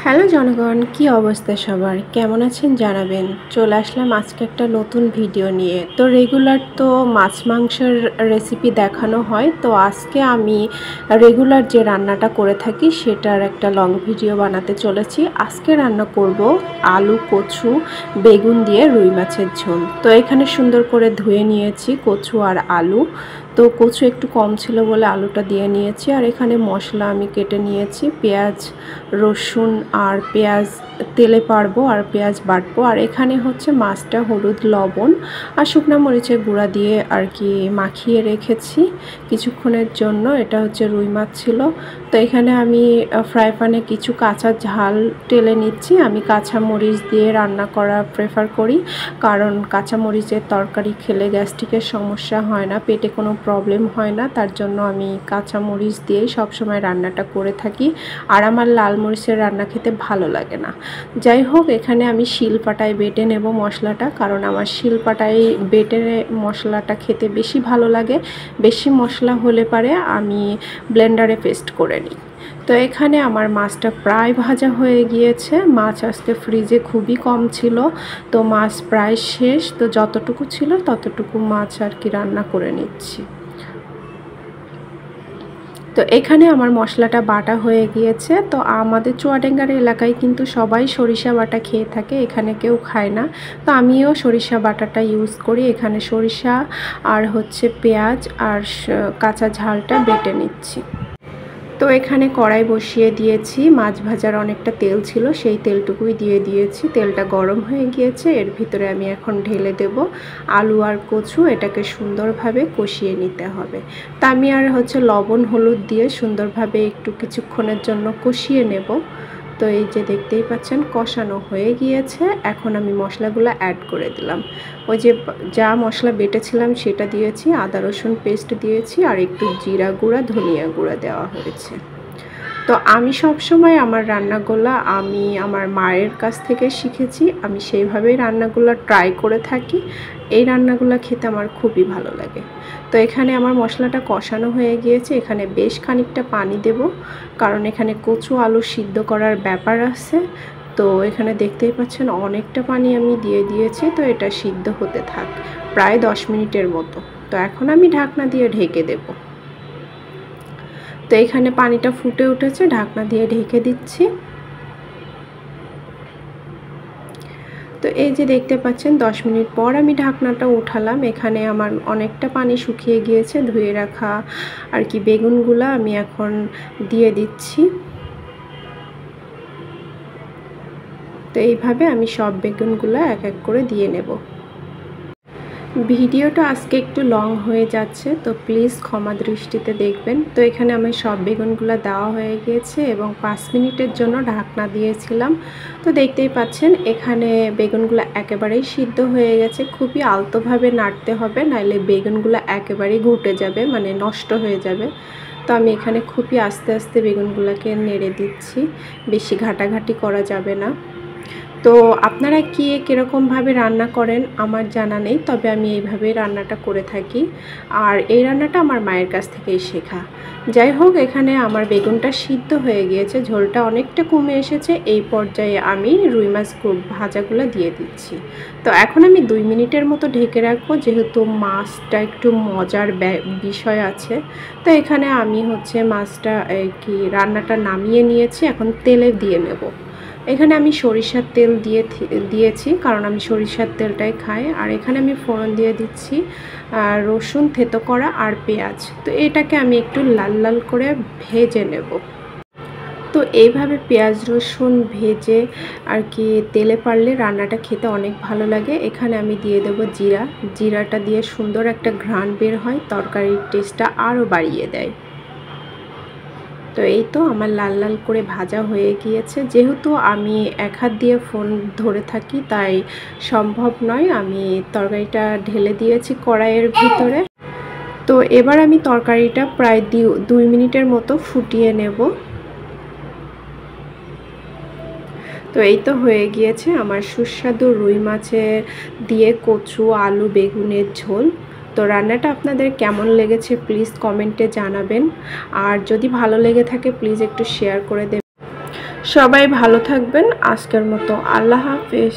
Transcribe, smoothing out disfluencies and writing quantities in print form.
Hello জনগণ, কি অবস্থা সবার? কেমন আছেন জানাবেন। চলে আসলাম আজকে একটা নতুন ভিডিও নিয়ে। তো রেগুলার তো মাছ মাংসের রেসিপি দেখানো হয়, তো আজকে আমি রেগুলার যে রান্নাটা করে থাকি সেটার একটা লং ভিডিও বানাতে চলেছি। আজকে রান্না করব আলু, কচু, বেগুন দিয়ে রুই মাছের ঝোল। তো এখানে সুন্দর করে ধুয়ে নিয়েছি কচু আর আলু। তো কচু একটু কম ছিল বলে আলুটা দিয়ে নিয়েছি। আর এখানে মশলা আমি কেটে নিয়েছি, পেঁয়াজ, রসুন আর পেঁয়াজ তেলে পারবো আর পেঁয়াজ বাটবো। আর এখানে হচ্ছে মাছটা হলুদ, লবণ আর শুকনো মরিচের গুঁড়া দিয়ে আর কি মাখিয়ে রেখেছি কিছুক্ষণের জন্য। এটা হচ্ছে রুই মাছ ছিল। তো এখানে আমি ফ্রাই প্যানে কিছু কাঁচা ঝাল টেলে নিচ্ছি। আমি কাঁচা মরিচ দিয়ে রান্না করা প্রেফার করি, কারণ কাঁচা মরিচের তরকারি খেলে গ্যাস্ট্রিকের সমস্যা হয় না, পেটে কোনো প্রবলেম হয় না। তার জন্য আমি কাঁচা মরিচ দিয়েই সবসময় রান্নাটা করে থাকি। আর আমার লাল মরিচের রান্না খেতে ভালো লাগে না। যাই হোক, এখানে আমি শিলপাটায় বেটে নেব মশলাটা, কারণ আমার শিলপাটায় বেটে মশলাটা খেতে বেশি ভালো লাগে। বেশি মশলা হলে পারে আমি ব্লেন্ডারে পেস্ট করে নিই। তো এখানে আমার মাছটা প্রায় ভাজা হয়ে গিয়েছে। মাছ আজকে ফ্রিজে খুবই কম ছিল, তো মাছ প্রায় শেষ। তো যতটুকু ছিল ততটুকু মাছ আর কি রান্না করে নিচ্ছি। তো এখানে আমার মশলাটা বাটা হয়ে গিয়েছে। তো আমাদের চুয়াডাঙ্গার এলাকায় কিন্তু সবাই সরিষা বাটা খেয়ে থাকে, এখানে কেউ খায় না। তো আমিও সরিষা বাটাটা ইউজ করি। এখানে সরিষা আর হচ্ছে পেঁয়াজ আর কাঁচা ঝালটা বেটে নিচ্ছি। তো এখানে কড়াই বসিয়ে দিয়েছি, মাছ ভাজার অনেকটা তেল ছিল, সেই তেলটুকুই দিয়ে দিয়েছি। তেলটা গরম হয়ে গিয়েছে, এর ভিতরে আমি এখন ঢেলে দেব আলু আর কচু। এটাকে সুন্দরভাবে কষিয়ে নিতে হবে। তা আমি আর হচ্ছে লবণ হলুদ দিয়ে সুন্দরভাবে একটু কিছুক্ষণের জন্য কষিয়ে নেব। তো এই যে দেখতেই পাচ্ছেন কষানো হয়ে গিয়েছে। এখন আমি মশলাগুলো অ্যাড করে দিলাম। ওই যে যা মশলা বেটেছিলাম সেটা দিয়েছি, আদা রসুন পেস্ট দিয়েছি, আর একটু জিরা গুঁড়া, ধনিয়া গুঁড়া দেওয়া হয়েছে। তো আমি সবসময় আমার রান্নাগুলো আমি আমার মায়ের কাছ থেকে শিখেছি, আমি সেইভাবেই রান্নাগুলো ট্রাই করে থাকি। এই রান্নাগুলো খেতে আমার খুবই ভালো লাগে। তো এখানে আমার মশলাটা কষানো হয়ে গিয়েছে, এখানে বেশ খানিকটা পানি দেব, কারণ এখানে কচু আলু সিদ্ধ করার ব্যাপার আছে। তো এখানে দেখতেই পাচ্ছেন অনেকটা পানি আমি দিয়ে দিয়েছি। তো এটা সিদ্ধ হতে থাক প্রায় 10 মিনিটের মতো। তো এখন আমি ঢাকনা দিয়ে ঢেকে দেব। তো এখানে পানিটা ফুটে উঠেছে, ঢাকনা দিয়ে ঢেকে দিচ্ছি। তো এই যে দেখতে পাচ্ছেন 10 মিনিট পর আমি ঢাকনাটা উঠালাম। এখানে আমার অনেকটা পানি শুকিয়ে গিয়েছে। ধুয়ে রাখা আর কি বেগুনগুলো আমি এখন দিয়ে দিচ্ছি। তো এইভাবে আমি সব বেগুনগুলো এক এক করে দিয়ে নেব। ভিডিওটা আজকে একটু লং হয়ে যাচ্ছে, তো প্লিজ ক্ষমা দৃষ্টিতে দেখবেন। তো এখানে আমার সব বেগুনগুলো দেওয়া হয়ে গিয়েছে এবং 5 মিনিটের জন্য ঢাকনা দিয়েছিলাম। তো দেখতেই পাচ্ছেন এখানে বেগুনগুলো একেবারেই সিদ্ধ হয়ে গেছে। খুবই আলতোভাবে নাড়তে হবে, নাইলে বেগুনগুলো একেবারেই ঘুটে যাবে, মানে নষ্ট হয়ে যাবে। তো আমি এখানে খুবই আস্তে আস্তে বেগুনগুলোকে নেড়ে দিচ্ছি, বেশি ঘাটাঘাটি করা যাবে না। তো আপনারা কীরকমভাবে রান্না করেন আমার জানা নেই, তবে আমি এইভাবেই রান্নাটা করে থাকি। আর এই রান্নাটা আমার মায়ের কাছ থেকেই শেখা। যাই হোক, এখানে আমার বেগুনটা সিদ্ধ হয়ে গিয়েছে, ঝোলটা অনেকটা কমে এসেছে। এই পর্যায়ে আমি রুই মাছ ভাজাগুলো দিয়ে দিচ্ছি। তো এখন আমি 2 মিনিটের মতো ঢেকে রাখবো, যেহেতু মাছটা একটু মজার বিষয় আছে। তো এখানে আমি হচ্ছে মাছটা রান্নাটা নামিয়ে নিয়েছি, এখন তেলে দিয়ে নেব। এখানে আমি সরিষার তেল দিয়েছি, কারণ আমি সরিষার তেলটাই খাই। আর এখানে আমি ফোড়ন দিয়ে দিচ্ছি রসুন থেতো করা আর পেঁয়াজ। তো এটাকে আমি একটু লাল লাল করে ভেজে নেব। তো এইভাবে পেঁয়াজ রসুন ভেজে আর কি তেলে পারলে রান্নাটা খেতে অনেক ভালো লাগে। এখানে আমি দিয়ে দেব জিরাটা দিয়ে সুন্দর একটা ঘ্রাণ বের হয়, তরকারির টেস্টটা আরও বাড়িয়ে দেয়। তো এই তো আমার লাল লাল করে ভাজা হয়ে গিয়েছে। যেহেতু আমি এক হাত দিয়ে ফোন ধরে থাকি, তাই সম্ভব নয়। আমি তরকারিটা ঢেলে দিয়েছি কড়াইয়ের ভিতরে। তো এবার আমি তরকারিটা প্রায় 2 মিনিটের মতো ফুটিয়ে নেব। তো এই তো হয়ে গিয়েছে আমার সুস্বাদু রুই মাছের দিয়ে কচু আলু বেগুনের ঝোল। তো রান্নাটা আপনাদের কেমন লেগেছে প্লিজ কমেন্টে জানাবেন। আর যদি ভালো লেগে থাকে প্লিজ একটু শেয়ার করে দেবেন। সবাই ভালো থাকবেন। আজকের মতো আল্লাহ হাফেজ।